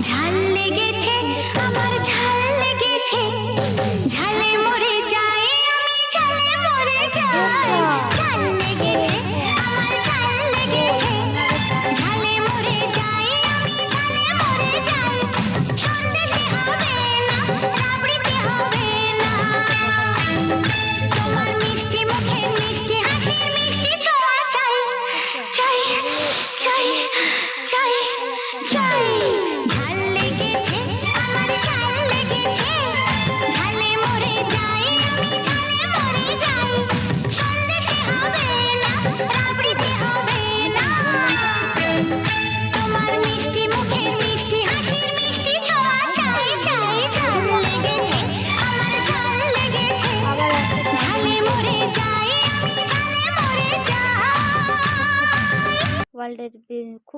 ঝাল লেগেছে, আমার ঝাল লেগেছে, ঝালে মরে যাই আমি, ঝালে মরে যাই। ঝাল লেগেছে, আমার ঝাল লেগেছে, ঝালে মরে যাই আমি, ঝালে মরে যাই। সন্দেশে হবে না, রাবড়িতে হবে না, তোমার মিষ্টি মুখে মিষ্টি হাসির মিষ্টি ছোঁয়া চাই, চাই, চাই, চাই, চাই। ঝাল লেগেছে, আমার ঝাল লেগেছে, ঝালে মরে যাই আমি, ঝালে মরে যাই। সন্দেশে হবে না, রাবড়িতে হবে না, তোমার মিষ্টি মুখে মিষ্টি হাসির মিষ্টি ছোঁয়া চাই, চাই। ঝাল লেগেছে, আমার ঝাল লেগেছে, ঝালে মরে যাই আমি, ঝালে মরে যাই। ওয়ার্ল্ডের খুব